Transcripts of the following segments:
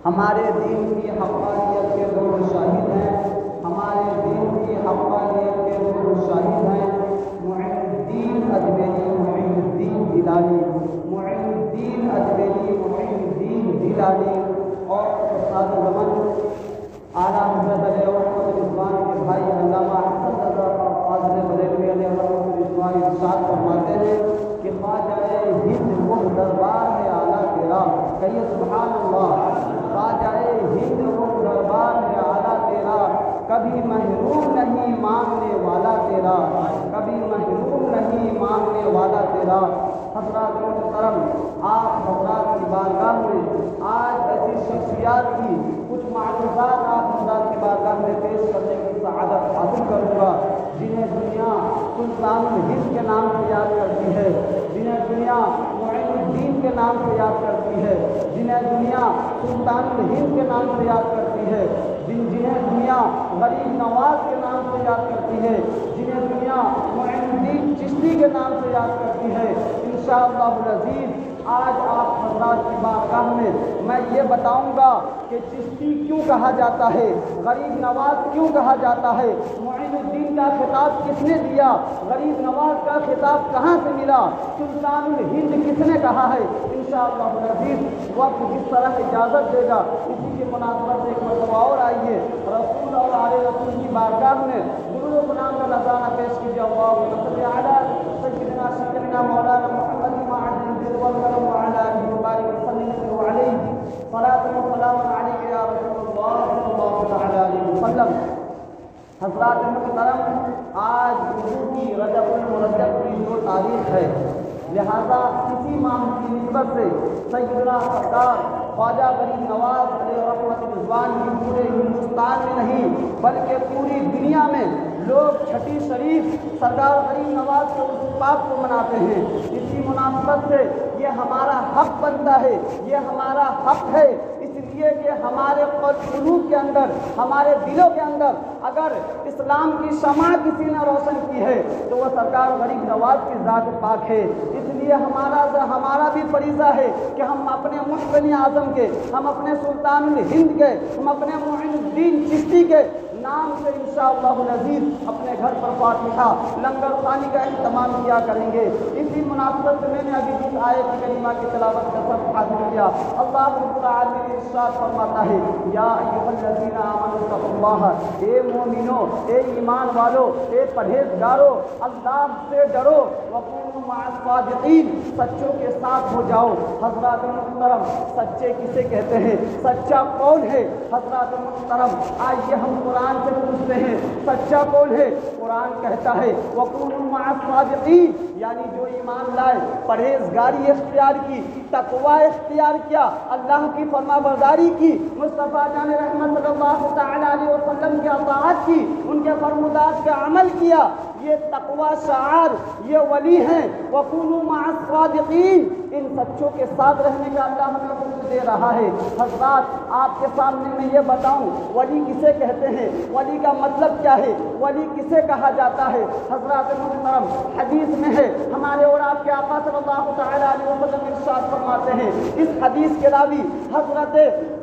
ہمارے دین کی حقانیت کے دو شاہد ہیں، ہمارے دین کی حقانیت کے دو شاہد ہیں معین الدین اجمیری، معین الدین گیلانی، معین الدین اجمیری، معین الدین گیلانی اور استاد زمان اعلیٰ حضرت علیہ رحمۃ رضوان کے بھائی علامہ حسن رضا فاضل بریلوی علیہ رحمۃ رضوان ارشاد فرماتے ہیں کہ خواجہ ہند وہ دربار ہے اعلیٰ تیرا، کہیے سبحان اللہ، خواجہ ہند وہ دربار ہے اعلیٰ تیرا، کبھی محروم نہیں مانگنے والا تیرا، کبھی محروم نہیں مانگنے والا تیرا۔ حضرات محترم، آپ حضرات کی بارگاہ میں آج ایسی شخصیات کی کچھ معجزات آپ حضرات کی بارگاہ میں پیش کرنے کی سعادت حاصل کروں گا، جنہیں دنیا سلطان الہند کے نام سے یاد کرتی ہے، جنہیں دنیا معین الدین کے نام سے یاد کرتی ہے، جنہیں دنیا سلطان الہند کے نام سے یاد کرتی ہے، جنہیں دنیا غریب نواز کے نام سے یاد کرتی ہے، جنہیں دنیا معین الدین چشتی کے نام سے یاد کرتی ہے۔ انشاءاللہ العزیز آج آپ حضرات کی بارگاہ میں یہ بتاؤں گا کہ چشتی کیوں کہا جاتا ہے، غریب نواز کیوں کہا جاتا ہے، معین الدین کا خطاب کس نے دیا، غریب نواز کا خطاب کہاں سے ملا، سلطان الہند کس نے کہا ہے۔ انشاءاللہ العزیز وقت جس طرح اجازت دے گا اسی کی مناسبت سے ایک مرتبہ اور آئیے رسول اور آل رسول کی بارگاہ میں درود و سلام کا نذرانہ پیش کیجیے۔ اللہم صلی علی سیدنا سیدنا مولانا محمد معدن والکرم وعلی آلہ وبارک وسلم علیہ صلاۃ و سلام علیک یا رسول اللہ صلی اللہ تعالی علیہ وسلم۔ حضرات محترم، آج وضو کی رجب المرجب کی جو تاریخ ہے، لہذا اسی ماہ کی نسبت سے سیدنا سرکار خواجہ غریب نواز علیہ رحمت رضوان کی پورے ہندوستان میں نہیں بلکہ پوری دنیا میں لوگ چھٹی شریف سرکار غریب نواز کے اس پاک کو مناتے ہیں۔ اسی مناسبت سے یہ ہمارا حق بنتا ہے، یہ ہمارا حق ہے، اس لیے کہ ہمارے قلوب کے اندر، ہمارے دلوں کے اندر اگر اسلام کی شمع کسی نے روشن کی ہے تو وہ سرکار غریب نواز کی ذات پاک ہے۔ اس لیے ہمارا بھی فریضہ ہے کہ ہم اپنے محسن اعظم کے، ہم اپنے سلطان الہند کے، ہم اپنے معین الدین چشتی کے نام سے انشاءاللہ العزیز اپنے گھر پر فاتحہ لنگر خوانی کا اہتمام کیا کریں گے۔ اسی مناسبت سے میں نے ابھی جس آیت کریمہ کی تلاوت کا سبق حاصل کیا، اللہ رب العالمین ارشاد فرماتا ہے، یا ایھا الذین آمنوا اتقوا اللہ، اے مومنو، اے ایمان والو، اے پرہیزگارو، اللہ سے ڈرو، وکونوا مع الصادقین، سچوں کے ساتھ ہو جاؤ۔ حضرات محترم، سچے کسے کہتے ہیں؟ سچا کون ہے؟ حضرات محترم، آئیے ہم قرآن سے پوچھتے ہیں، سچا کون ہے؟ قرآن کہتا ہے وَكُونُوا مَعَ الصَّادِقِينَ، یعنی جو ایمان لائے، پرہیزگاری اختیار کی، تقوی اختیار کیا، اللہ کی فرما برداری کی، مصطفیٰ جان رحمت صلی اللہ تعالی علیہ وسلم کی اطاعت کی، ان کے فرمودات پہ عمل کیا، یہ تقوی شعار، یہ ولی ہیں۔ وَكُونُوا مَعَ الصَّادِقِينَ، ان سچوں کے ساتھ رہنے کا اللہ ہمیں حکم دے رہا ہے۔ حضرات، آپ کے سامنے میں یہ بتاؤں ولی کسے کہتے ہیں، ولی کا مطلب کیا ہے، ولی کسے کہا جاتا ہے؟ حضرات محترم، حدیث میں ہے، ہمارے اور آپ کے آقا صلی اللہ تعالی علیہ وسلم ارشاد فرماتے ہیں، اس حدیث کے راوی حضرت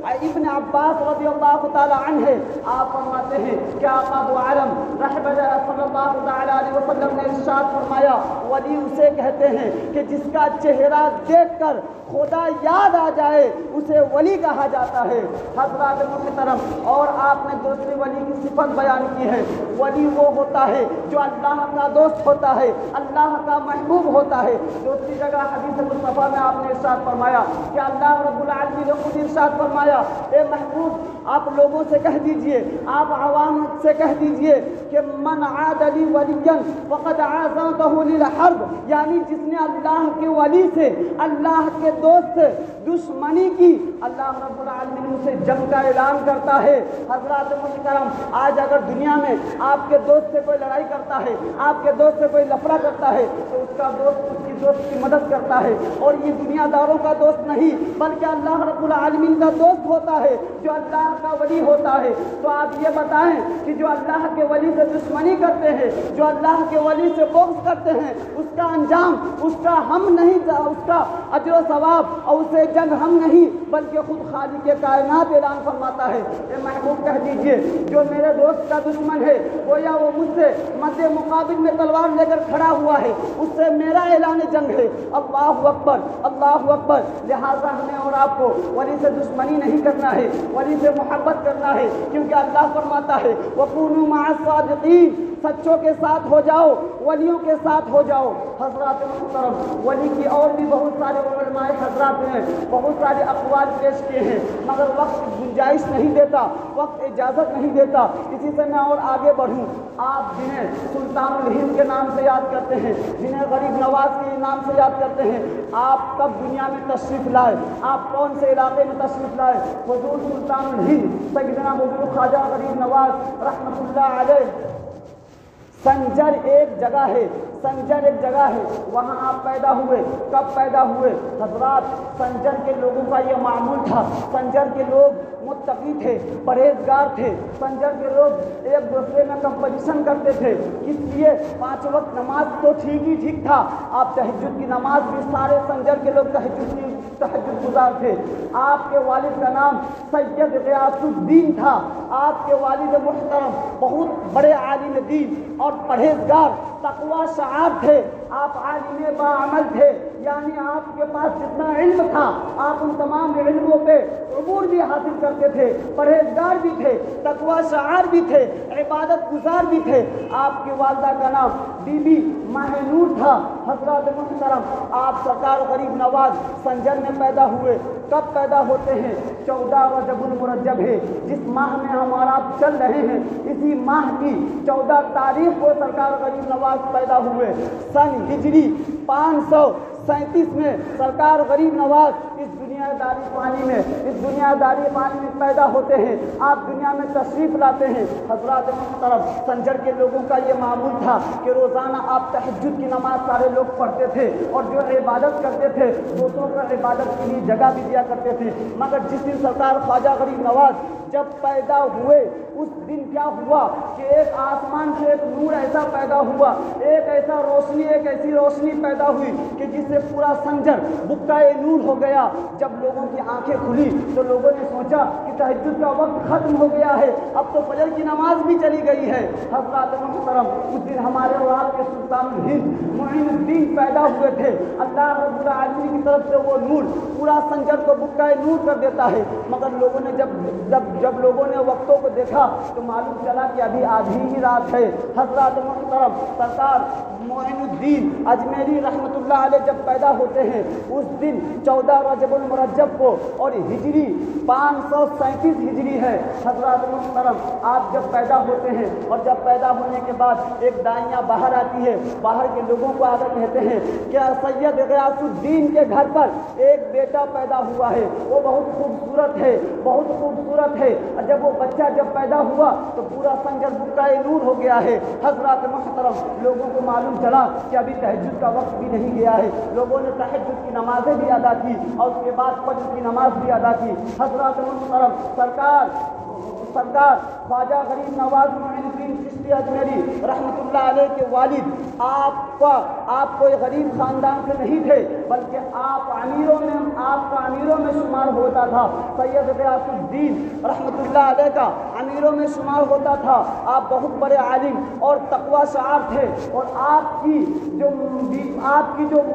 ابن عباس رضی اللہ تعالی عنہ ہے، آپ فرماتے ہیں کہ آقا دو عالم رحمت صلی اللہ تعالی علیہ وسلم نے ارشاد فرمایا، ولی اسے کہتے ہیں کہ جس کا چہرہ دیکھ کر خدا یاد آ جائے، اسے ولی کہا جاتا ہے۔ حضرات محترم، اور آپ نے دوسری ولی کی صفت بیان کی ہے، ولی وہ ہوتا ہے جو اللہ کا دوست ہوتا ہے، اللہ کا محبوب ہوتا ہے۔ دوسری جگہ حدیث مصطفیٰ میں آپ نے ارشاد فرمایا کہ اللہ رب العالمین نے خود ارشاد فرمایا، اے محبوب، آپ لوگوں سے کہہ دیجئے، آپ عوام سے کہہ دیجئے کہ من عاد لی ولیا فقد عاذرته للحرب، یعنی جس نے اللہ کے ولی سے، اللہ کے دوست سے دشمنی کی، اللہ رب العالمین سے جنگ کا اعلان کرتا ہے۔ حضرات محترم، آج اگر دنیا میں آپ کے دوست سے کوئی لڑائی کرتا ہے، آپ کے دوست سے کوئی لفڑا کرتا ہے، تو اس کا دوست اس کی دوست کی مدد کرتا ہے، اور یہ دنیا داروں کا دوست نہیں بلکہ اللہ رب العالمین کا دوست ہوتا ہے، جو اللہ کا ولی ہوتا ہے۔ تو آپ یہ بتائیں کہ جو اللہ کے ولی سے دشمنی کرتے ہیں، جو اللہ کے ولی سے بغض کرتے ہیں، اس کا انجام، اس کا ہم نہیں، اس کا اجر و ثواب اور اسے جنگ ہم نہیں بلکہ خود خالق کائنات اعلان فرماتا ہے۔ اے محبوب، کہہ دیجئے جو میرے دوست کا دشمن ہے، گویا وہ مجھ سے مد مقابل میں تلوار لے کر کھڑا ہوا ہے، اس سے میرا اعلان جنگ ہے۔ اللہ اکبر، اللہ اکبر۔ لہٰذا ہمیں اور آپ کو ولی سے دشمنی نہیں کرنا ہے، ولی سے محبت کرنا ہے، کیونکہ اللہ فرماتا ہے وَكُونُوا مَعَ الصَّادِقِينَ، سچوں کے ساتھ ہو جاؤ، ولیوں کے ساتھ ہو جاؤ۔ حضرات محترم، ولی کی اور بھی بہت سارے علماء حضرات نے بہت سارے اقوال پیش کیے ہیں، مگر وقت گنجائش نہیں دیتا، وقت اجازت نہیں دیتا، اسی سے میں اور آگے بڑھوں۔ آپ جنہیں سلطان الہند کے نام سے یاد کرتے ہیں، جنہیں غریب نواز کے نام سے یاد کرتے ہیں، آپ کب دنیا میں تشریف لائے؟ آپ کون سے علاقے میں تشریف لائے؟ حضور سلطان الہند سیدنا حضور خواجہ غریب نواز رحمۃ اللہ علیہ سنجر ایک جگہ ہے، سنجر ایک جگہ ہے، وہاں آپ پیدا ہوئے۔ کب پیدا ہوئے؟ حضرات، سنجر کے لوگوں کا یہ معمول تھا، سنجر کے لوگ متقی تھے، پرہیزگار تھے، سنجر کے لوگ ایک دوسرے میں کمپٹیشن کرتے تھے۔ اس لیے 5 وقت نماز تو ٹھیک ہی ٹھیک تھا، آپ تہجد کی نماز بھی سارے سنجر کے لوگ تہجد گزار تھے۔ آپ کے والد کا نام سید غیاث الدین تھا، آپ کے والد محترم بہت بڑے عالم دین اور پرہیزگار، تقوی شعار تھے، آپ عالم باعمل تھے۔ یعنی آپ کے پاس جتنا علم تھا آپ ان تمام علموں پہ عبور بھی حاصل کرتے تھے، پرہیزگار بھی تھے، تقوی شعار بھی تھے، عبادت گزار بھی تھے۔ آپ کی والدہ کا نام بی بی ماہ نور تھا۔ حضرات محترم، آپ سرکار غریب نواز سنجر میں پیدا ہوئے۔ کب پیدا ہوتے ہیں؟ 14 رجب المرجب ہے، جس ماہ میں ہم اور آپ چل رہے ہیں، اسی ماہ کی 14 تاریخ کو سرکار غریب نواز پیدا ہوئے۔ سن ہجری 537 میں سرکار غریب نواز اس دنیا داری پانی میں پیدا ہوتے ہیں۔ آپ دنیا میں تشریف لاتے ہیں۔ حضرات محترم، سنجر کے لوگوں کا یہ معمول تھا کہ روزانہ آپ تہجد کی نماز سارے لوگ پڑھتے تھے، اور جو عبادت کرتے تھے دوسروں کو عبادت کے لیے جگہ بھی دیا کرتے تھے۔ مگر جس دن سرکار خواجہ غریب نواز جب پیدا ہوئے، اس دن کیا ہوا کہ ایک آسمان سے ایک نور ایسا پیدا ہوا، ایک ایسی روشنی پیدا ہوئی کہ جس سے پورا سنجر بکائے نور ہو گیا۔ جب لوگوں کی آنکھیں کھلی تو لوگوں نے سوچا کہ تہجد کا وقت ختم ہو گیا ہے، اب تو فجر کی نماز بھی چلی گئی ہے۔ حضرات محترم، اس دن ہمارے اور آپ کے سلطان الہند معین الدین پیدا ہوئے تھے۔ اللہ رب العالمین کی طرف سے وہ نور پورا سنجر کو بکائے نور کر دیتا ہے۔ مگر لوگوں نے جب لوگوں نے وقتوں کو دیکھا تو معلوم چلا کہ ابھی آدھی ہی رات ہے۔ حضرات محترم، سرکار معین الدین اجمیری رحمۃ اللہ علیہ جب پیدا ہوتے ہیں، اس دن 14 رجب المرجب کو، اور ہجری 537 ہجری ہے۔ حضرات محترم، آپ جب پیدا ہوتے ہیں، اور جب پیدا ہونے کے بعد ایک دائیاں باہر آتی ہے، باہر کے لوگوں کو آگر کہتے ہیں کہ سید غیاث الدین کے گھر پر ایک بیٹا پیدا ہوا ہے، وہ بہت خوبصورت ہے، بہت خوبصورت ہے۔ جب وہ بچہ جب پیدا ہوا تو پورا سنجر بکائے نور ہو گیا ہے۔ حضرات محترم، لوگوں کو معلوم چلا کہ ابھی تہجد کا وقت بھی نہیں گیا ہے۔ لوگوں نے تہجد کی نمازیں بھی ادا کی، اور اس کے بعد فجر کی نماز بھی ادا کی۔ حضرات محترم، سرکار خواجہ غریب نواز معین الدین چشتی اجمیری رحمۃ اللہ علیہ کے والد آپ کوئی غریب خاندان سے نہیں تھے، بلکہ آپ کا امیروں میں شمار ہوتا تھا۔ سید غیاث الدین رحمۃ اللہ علیہ کا امیروں میں شمار ہوتا تھا۔ آپ بہت بڑے عالم اور تقوی شعار تھے، اور آپ کی جو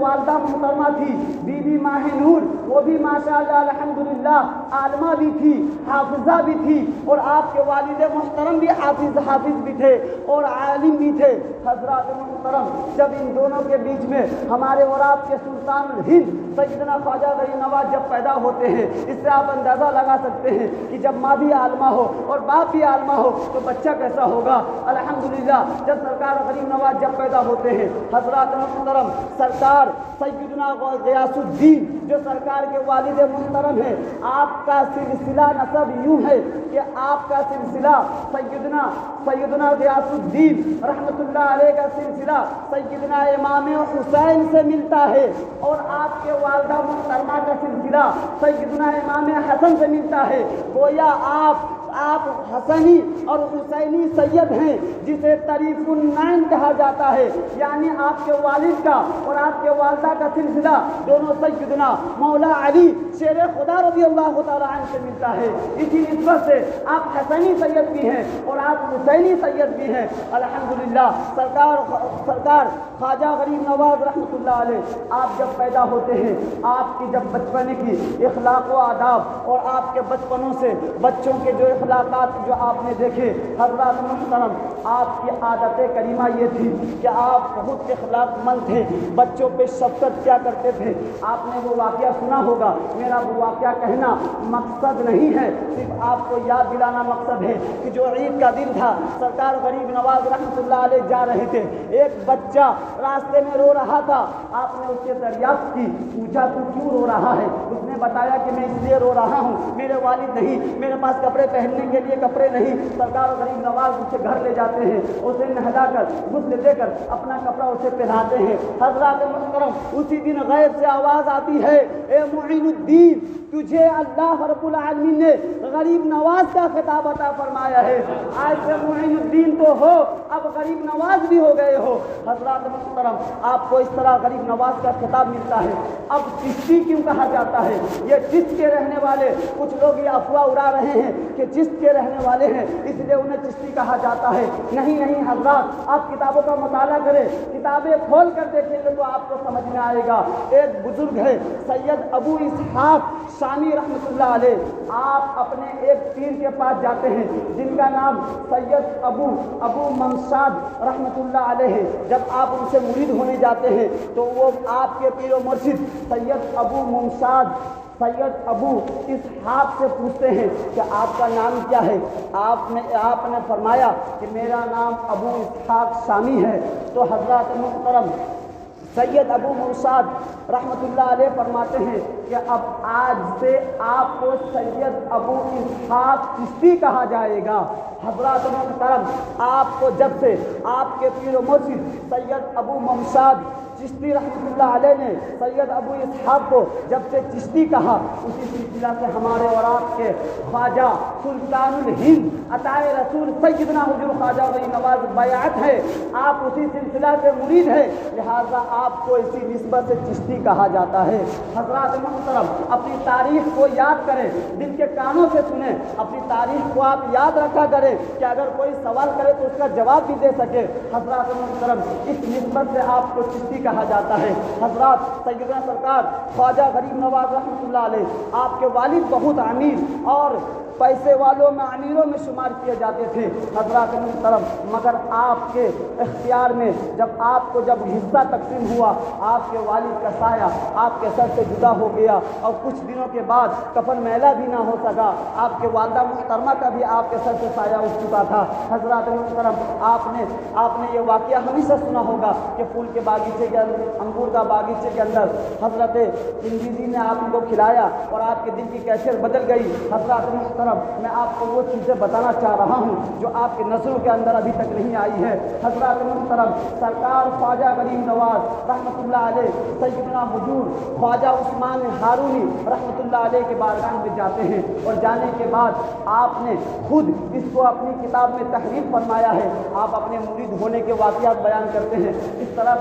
والدہ محترمہ تھی بی بی ماہ نور، وہ بھی ماشاءاللہ الحمدللہ عالمہ بھی تھی، حافظہ بھی تھی، اور آپ کے والد محترم بھی حافظ بھی تھے اور عالم بھی تھے۔ حضرات محترم، جب ان دونوں کے بیچ میں ہمارے اور آپ کے سلطان الہند سیدنا خواجہ غریب نواز جب پیدا ہوتے ہیں، اس سے آپ اندازہ لگا سکتے ہیں کہ جب ماں بھی عالمہ ہو اور باپ بھی عالمہ ہو تو بچہ کیسا ہوگا۔ الحمدللہ، جب سرکار غریب نواز جب پیدا ہوتے ہیں، حضرات محترم، سرکار سیدنا غیاث الدین جو سرکار کے والد محترم ہیں، آپ کا سلسلہ نسب یوں ہے کہ آپ کا سلسلہ سیدنا غیاث الدین رحمۃ اللہ علیہ کا سلسلہ سیدنا امام حسین سے ملتا ہے، اور آپ کے والدہ محترمہ کا سلسلہ سیدنا امام حسن سے ملتا ہے۔ گویا آپ حسنی اور حسینی سید ہیں، جسے طریف النین کہا جاتا ہے، یعنی آپ کے والد کا اور آپ کے والدہ کا سلسلہ دونوں سیدنا مولا علی شیر خدا رضی اللہ تعالیٰ عنہ سے ملتا ہے۔ اسی نسبت سے آپ حسنی سید بھی ہیں اور آپ حسینی سید بھی ہیں۔ الحمدللہ، سرکار خواجہ غریب نواز رحمۃ اللہ علیہ، آپ جب پیدا ہوتے ہیں، آپ کی جب بچپنے کی اخلاق و آداب اور آپ کے بچپنوں سے بچوں کے جو اخلاقات جو آپ نے دیکھے، حضرات محترم، آپ کی عادت کریمہ یہ تھی کہ آپ بہت اخلاق مند تھے، بچوں پہ شفقت کیا کرتے تھے۔ آپ نے وہ واقعہ سنا ہوگا، میرا وہ واقعہ کہنا مقصد نہیں ہے، صرف آپ کو یاد دلانا مقصد ہے کہ جو عید کا دن تھا، سرکار غریب نواز رحمۃ اللہ علیہ جا رہے تھے، ایک بچہ راستے میں رو رہا تھا۔ آپ نے اس سے دریافت کی، پوچھا تو کیوں رو رہا ہے؟ اس نے بتایا کہ میں اس لیے رو رہا ہوں، میرے والد نہیں، میرے پاس کپڑے پہننے کے لیے کپڑے نہیں۔ سرکار غریب نواز اسے گھر لے جاتے ہیں، اسے نہلا کر غسل دے کر اپنا کپڑا اسے پہناتے ہیں۔ حضرات محترم، اسی دن غیب سے آواز آتی ہے، اے معین الدین، تجھے اللہ رب العالمین نے غریب نواز کا خطاب عطا فرمایا ہے۔ آج سے معین الدین تو ہو، اب غریب نواز بھی ہو گئے ہو۔ حضرات محترم، آپ کو اس طرح غریب نواز کا خطاب ملتا ہے۔ اب چشتی کیوں کہا جاتا ہے؟ یہ چشت کے رہنے والے کچھ لوگ یہ افواہ اڑا رہے ہیں کہ چشت کے رہنے والے ہیں اس لیے انہیں چشتی کہا جاتا ہے۔ نہیں نہیں حضرات، آپ کتابوں کا مطالعہ کریں، کتابیں کھول کر دیکھیں گے تو آپ کو سمجھ میں آئے گا۔ ایک بزرگ ہے سید ابو اسحاق شامی رحمۃ اللہ علیہ، آپ اپنے ایک پیر کے پاس جاتے ہیں جن کا نام سید ابو ممشاد رحمۃ اللہ علیہ ہے۔ جب آپ ان سے مرید ہونے جاتے ہیں تو وہ آپ کے پیر و مرشد سید ابو ممشاد سید ابو اسحاق سے پوچھتے ہیں کہ آپ کا نام کیا ہے؟ آپ نے فرمایا کہ میرا نام ابو اسحاق شامی ہے۔ تو حضرات محترم، سید ابو ممشاد رحمۃ اللہ علیہ فرماتے ہیں کہ اب آج سے آپ کو سید ابو اسحاق چشتی کہا جائے گا۔ حضرات محترم، آپ کو جب سے آپ کے پیر و مرشد سید ابو ممشاد چشتی رحمۃ اللہ علیہ نے سید ابو اسحاق کو جب سے چشتی کہا، اسی سلسلہ سے ہمارے اور آپ کے خواجہ سلطان الہند عطائے رسول سیدنا حضور خواجہ غریب نواز بیعت ہے، آپ اسی سلسلہ سے مرید ہے، لہذا آپ کو اسی نسبت سے چشتی کہا جاتا ہے۔ حضرات محترم، اپنی تاریخ کو یاد کریں، دل کے کانوں سے سنیں، اپنی تاریخ کو آپ یاد رکھا کریں کہ اگر کوئی سوال کرے تو اس کا جواب بھی دے سکے۔ حضرات محترم، اس نسبت سے آپ کو چشتی کہا جاتا ہے۔ حضرات، سیدنا سرکار خواجہ غریب نواز رحمۃ اللہ علیہ، آپ کے والد بہت امیر اور پیسے والوں میں امیروں میں شمار کیے جاتے تھے۔ حضرات محترم، مگر آپ کے اختیار میں جب حصہ تقسیم ہوا، آپ کے والد کا سایہ آپ کے سر سے جدا ہو گیا اور کچھ دنوں کے بعد کفن میلہ بھی نہ ہو سکا۔ آپ کے والدہ محترمہ کا بھی آپ کے سر سے سایہ اٹھ چکا تھا۔ حضرات محترم، آپ نے یہ واقعہ ہمیشہ سنا ہوگا کہ پھول کے باغیچے کے اندر، انگور کا باغیچے کے اندر حضرت انگریزی نے آپ کو کھلایا اور آپ کے دل کی کیفیت بدل گئی۔ حضرات محترم، میں آپ کو وہ چیزیں بتانا چاہ رہا ہوں جو آپ کے نظروں کے اندر ابھی تک نہیں آئی ہے۔ حضرات محترم، سرکار خواجہ غریب نواز رحمۃ اللہ علیہ سیدنا حضور خواجہ عثمان ہارونی رحمۃ اللہ علیہ کے بارگاہ میں جاتے ہیں اور جانے کے بعد آپ نے خود اس کو اپنی کتاب میں تحریر فرمایا ہے۔ آپ اپنے مرید ہونے کے واقعات بیان کرتے ہیں، کس طرح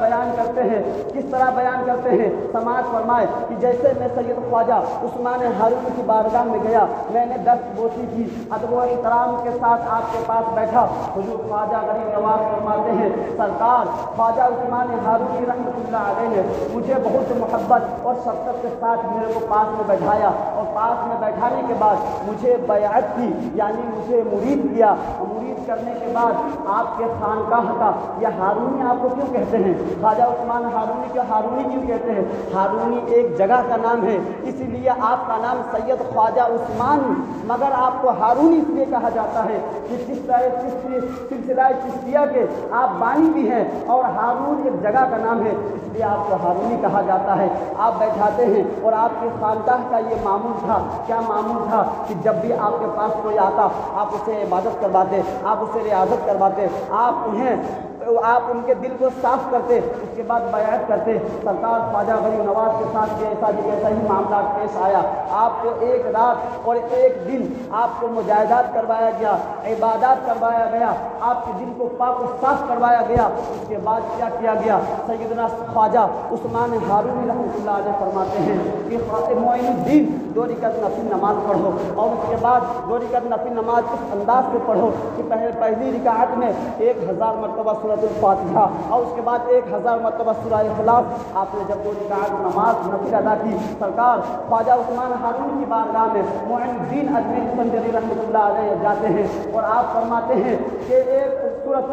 بیان کرتے ہیں سماعت فرمائے کہ جیسے میں سید خواجہ عثمان ہارونی کی بارگاہ میں گیا، میں نے دست بوسی کی، ادب و احترام کے ساتھ آپ کے پاس بیٹھا۔ حضور خواجہ غریب نواز فرماتے ہیں سرکار خواجہ عثمان ہارونی رحمۃ اللہ علیہ نے مجھے بہت محبت اور شفقت کے ساتھ میرے کو پاس میں بیٹھایا اور پاس میں بیٹھانے کے بعد مجھے بیعت کی، یعنی مجھے مرید کیا۔ مرید کرنے کے بعد آپ کے خانقاہ کا یہ ہارونی آپ کو کیوں کہتے ہیں؟ خواجہ عثمان ہارونی کے ہارونی کیوں کہتے ہیں؟ ہارونی ایک جگہ کا نام ہے، اسی لیے آپ کا نام سید خواجہ عثمان، مگر آپ کو ہارونی اس لیے کہا جاتا ہے کہ سلسلہ چشتیہ کے آپ بانی بھی ہیں اور ہارون ایک جگہ کا نام ہے، اس لیے آپ کو ہارونی کہا جاتا ہے۔ آپ بیٹھاتے ہیں اور آپ کی خانقاہ کا یہ معمول تھا، کیا معمول تھا کہ جب بھی آپ کے پاس کوئی آتا آپ اسے عبادت کرواتے، آپ اسے ریاضت کرواتے، آپ ان کے دل کو صاف کرتے، اس کے بعد بیعت کرتے۔ سرکار خواجہ غریب نواز کے ساتھ بھی ایسا ہی معاملات پیش آیا۔ آپ کو ایک رات اور ایک دن آپ کو مجاہدات کروایا گیا، عبادات کروایا گیا، آپ کے دل کو پاک و صاف کروایا گیا۔ اس کے بعد کیا کیا گیا؟ سیدنا خواجہ عثمان ہارونی رحمۃ اللہ علیہ فرماتے ہیں کہ معین الدین 2 رکعت نفل نماز پڑھو اور اس کے بعد 2 رکعت نفل نماز اس انداز سے پڑھو کہ پہلی رکعت میں 1000 مرتبہ سورۃ الفاتحہ اور اس کے بعد 1000 مرتبہ سورہ اخلاص۔ آپ نے جب 2 رکعت نماز نفل ادا کی، سرکار خواجہ عثمان ہارونی کی بارگاہ میں معین الدین اجمیری سنجری رحمۃ اللہ علیہ جاتے ہیں اور آپ فرماتے ہیں کہ ایک سورۃ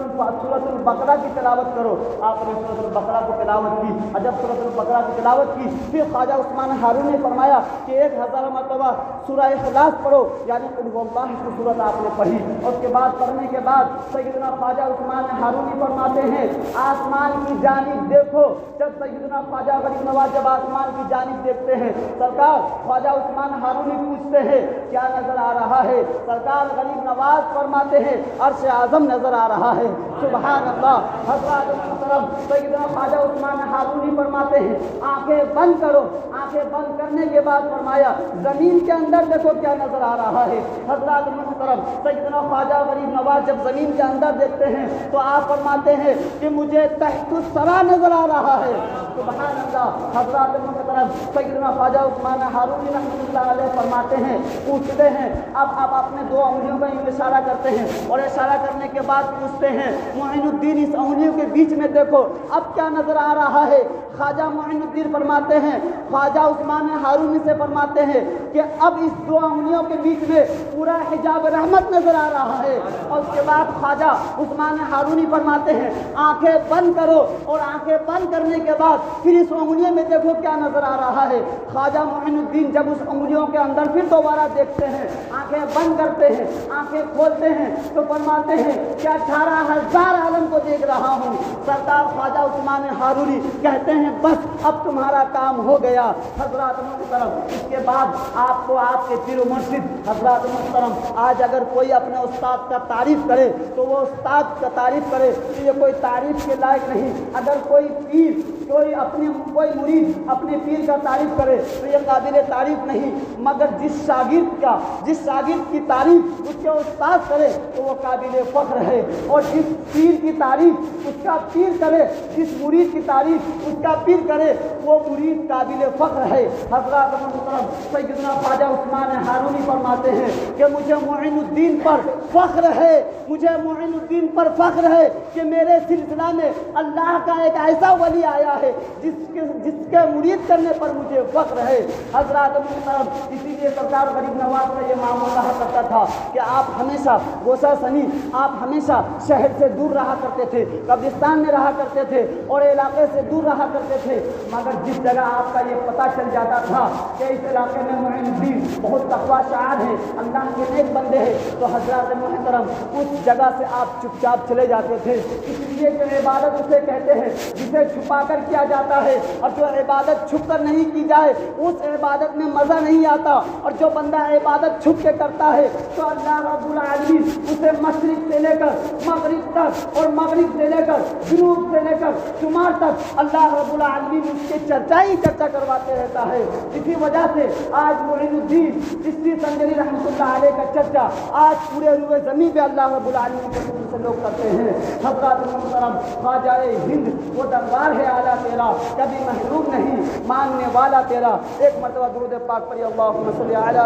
البقرہ کی تلاوت کرو۔ آپ نے سورۃ البقرہ کی تلاوت کی اور جب سورۃ البقرہ کی تلاوت کی پھر خواجہ عثمان ہارونی نے فرمایا کہ 1000 مرتبہ سورہ اخلاص پڑھو، یعنی قل هو اللہ کی سورت آپ نے پڑھی اور اس کے بعد پڑھنے کے بعد سیدنا خواجہ عثمان ہارونی فرماتے ہیں آسمان کی جانب دیکھو۔ جب سیدنا خواجہ غریب نواز جب آسمان کی جانب دیکھتے ہیں، سرکار خواجہ عثمان ہارونی پوچھتے ہیں کیا نظر آ رہا ہے؟ سرکار غریب نواز فرماتے ہیں عرش اعظم نظر آ رہا ہے۔ سبحان اللہ۔ حضرات محترم، سیدنا خواجہ عثمان ہارونی فرماتے ہیں آنکھیں بند کرو۔ آنکھیں بند کرنے کے بعد فرمایا زمین کے اندر دیکھو کیا نظر آ رہا ہے۔ حضرات محترم سیدنا خواجہ غریب نواز جب زمین کے اندر دیکھتے ہیں تو آپ فرماتے ہیں کہ مجھے تحت الثری نظر آ رہا ہے. سبحان اللہ. حضرات محترم سیدنا خواجہ عثمان ہارونی رحمۃ اللہ علیہ فرماتے ہیں، پوچھتے ہیں، اب آپ اپنے دو انگلیوں کا اشارہ کرتے ہیں اور اشارہ کرنے کے بعد پوچھتے ہیں معین الدین اس انگلیوں کے بیچ میں دیکھو اب کیا نظر آ رہا ہے. خواجہ معین الدین فرماتے ہیں، خواجہ عثمان ہارونی سے فرماتے ہیں کہ اب اس دو انگلیوں کے بیچ میں پورا حجاب رحمت نظر آ رہا ہے. اور اس کے بعد خواجہ عثمان ہارونی فرماتے ہیں آنکھیں بند کرو، اور آنکھیں بند کرنے کے بعد پھر اس انگلیوں میں دیکھو کیا نظر آ رہا ہے. خواجہ معین الدین جب اس انگلیوں کے اندر پھر دوبارہ دیکھتے ہیں، آنکھیں بند کرتے ہیں، آنکھیں کھولتے ہیں تو فرماتے ہیں کہ 18,000 عالم کو دیکھ رہا ہوں. سرکار خواجہ عثمان ہارونی کہتے ہیں بس اب تمہارا کام ہو گیا. حضرات محترم اس کے بعد آپ کو آپ کے پیر و مرشد حضرات محترم آج اگر کوئی اپنے استاد کا تعریف کرے تو وہ استاد کا تعریف کرے تو یہ کوئی تعریف کے لائق نہیں. اگر کوئی پیر کوئی مرید اپنے پیر کا تعریف کرے تو یہ قابل تعریف نہیں، مگر جس شاگرد کی تعریف اس کے استاد کرے تو وہ قابل فخر ہے. اور جس پیر کی تعریف اس کا پیر کرے، جس مرید کی تعریف اس کا پیر کرے وہ مرید قابل فخر ہے. حضرات محترم سیدنا خواجہ عثمان ہارونی فرماتے ہیں کہ مجھے معین الدین پر فخر ہے، مجھے معین الدین پر فخر ہے کہ میرے سلسلہ میں اللہ کا ایک ایسا ولی آیا ہے جس کے مرید کرنے پر مجھے فخر ہے. حضرات محترم اسی لیے سرکار غریب نواز کا یہ معمول رہا کرتا تھا کہ آپ ہمیشہ گوشہ سنی، آپ ہمیشہ شہر سے دور رہا کرتے تھے، قبرستان میں رہا کرتے تھے اور علاقے سے دور رہا کرتے تھے. مگر جس جگہ آپ کا یہ پتہ چل جاتا تھا کہ اس علاقے میں معین الدین بہت تقویٰ شعار ہے، اللہ کے نیک بندے ہیں، تو حضرات محترم اس جگہ سے آپ چپ چاپ چلے جاتے تھے. اس لیے کہ عبادت اسے کہتے ہیں جسے چھپا کر کیا جاتا ہے، اور جو عبادت چھپ کر نہیں کی جائے اس عبادت میں مزہ نہیں آتا. اور جو بندہ عبادت چھپ کے کرتا ہے تو اللہ رب العالمین اسے مشرق سے لے کر مغرب تک اور مغرب سے لے کر جنوب سے لے کر شمال تک اللہ رب العالمین اس کے چرچا ہی چرچا کرواتے رہتا ہے. اسی وجہ سے آج معین الدین چشتی سنجری رحمۃ اللہ علیہ کا چرچا آج پورے روئے زمین پہ اللہ رب العالمین کے حکم سے لوگ کرتے ہیں. حضرات محترم خواجہ ہند وہ دربار ہے اعلیٰ تیرا، کبھی محروم نہیں ماننے والا تیرا. ایک مرتبہ درود پاک پڑھی اللہم صلی علی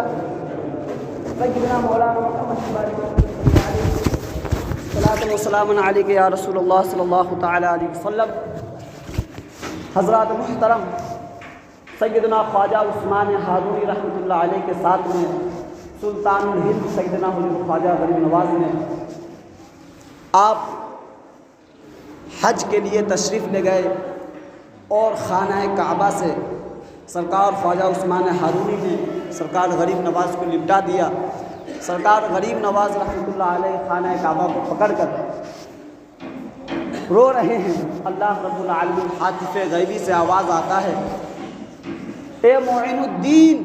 سیدنا مولانا محمد صلاۃ و سلام علیک یا رسول اللہ صلی اللہ تعالی علیہ وسلم. حضرات محترم سیدنا خواجہ عثمان ہارونی رحمۃ اللہ علیہ کے ساتھ میں سلطان الہند سیدنا حضرت خواجہ غریب نواز نے آپ حج کے لیے تشریف لے گئے اور خانہ کعبہ سے سرکار خواجہ عثمان ہارونی نے سرکار غریب نواز کو لپٹا دیا. سرکار غریب نواز رحمۃ اللہ علیہ خانہ کعبہ کو پکڑ کر رو رہے ہیں. اللہ رب العالمین حاطف غیبی سے آواز آتا ہے، اے معین الدین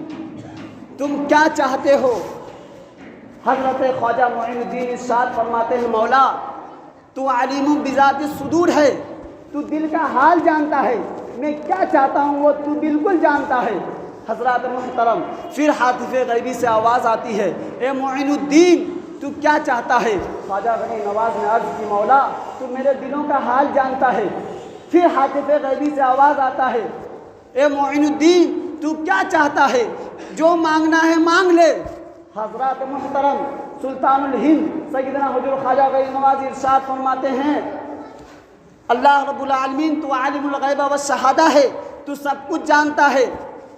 تم کیا چاہتے ہو؟ حضرت خواجہ معین الدین ارشاد فرماتے ہیں مولا تو علیم بذات الصدور ہے، تو دل کا حال جانتا ہے، میں کیا چاہتا ہوں وہ تو بالکل جانتا ہے. حضرات محترم پھر حاطف غیبی سے آواز آتی ہے، اے معین الدین تو کیا چاہتا ہے؟ خواجہ غریب نواز نے عرض کی مولا تو میرے دلوں کا حال جانتا ہے. پھر حاطف غیبی سے آواز آتا ہے، اے معین الدین تو کیا چاہتا ہے؟ جو مانگنا ہے مانگ لے. حضرات محترم سلطان الہند سیدنا حضرت خواجہ غریب نواز ارشاد فرماتے ہیں اللہ رب العالمین تو عالم الغیب والشہادہ ہے، تو سب کچھ جانتا ہے.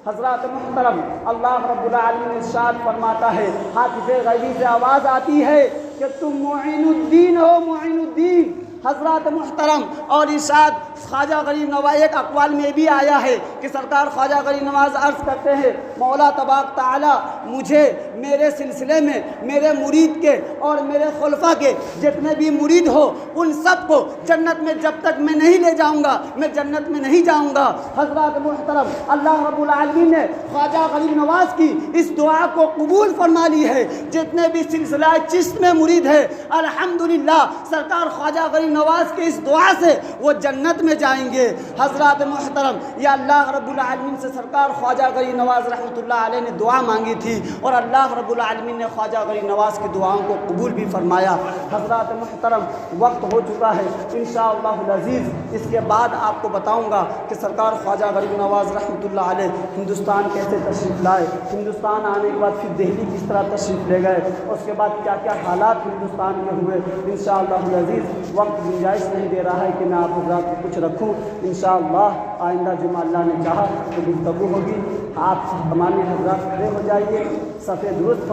حضرات محترم اللہ رب العالمین ارشاد فرماتا ہے، حاطف غیبی سے آواز آتی ہے کہ تم معین الدین ہو، معین الدین. حضرات محترم اور ارشاد خواجہ غریب نواز ایک اقوال میں بھی آیا ہے کہ سرکار خواجہ غریب نواز عرض کرتے ہیں مولا تبارک تعالی مجھے میرے سلسلے میں میرے مرید کے اور میرے خلفاء کے جتنے بھی مرید ہو ان سب کو جنت میں جب تک میں نہیں لے جاؤں گا میں جنت میں نہیں جاؤں گا. حضرات محترم اللہ رب العالمین نے خواجہ غریب نواز کی اس دعا کو قبول فرما لی ہے. جتنے بھی سلسلہ چشت میں مرید ہے الحمدللہ سرکار خواجہ غریب نواز کے اس دعا سے وہ جنت میں جائیں گے۔ حضرات محترم، یا اللہ رب العالمین سے سرکار خواجہ غریب نواز رحمۃ اللہ علیہ نے دعا مانگی تھی، اور اللہ رب العالمین نے خواجہ غریب نواز کی دعاؤں کو قبول بھی فرمایا۔ حضرات محترم، وقت ہو چکا ہے، انشاءاللہ العزیز اس کے بعد آپ کو بتاؤں گا کہ سرکار خواجہ غریب نواز رحمۃ اللہ علیہ ہندوستان کیسے تشریف لائے، ہندوستان آنے کے بعد پھر دہلی کس طرح تشریف لے گئے، اس کے بعد کیا کیا حالات ہندوستان میں ہوئے۔ انشاءاللہ العزیز وقت گنجائش نہیں دے رہا ہے کہ میں آپ حضرات کو کچھ رکھوں۔ انشاءاللہ آئندہ جمعہ اللہ نے چاہا تو گفتگو ہوگی۔ آپ تمام حضرات کھڑے ہو جائیے، صف درست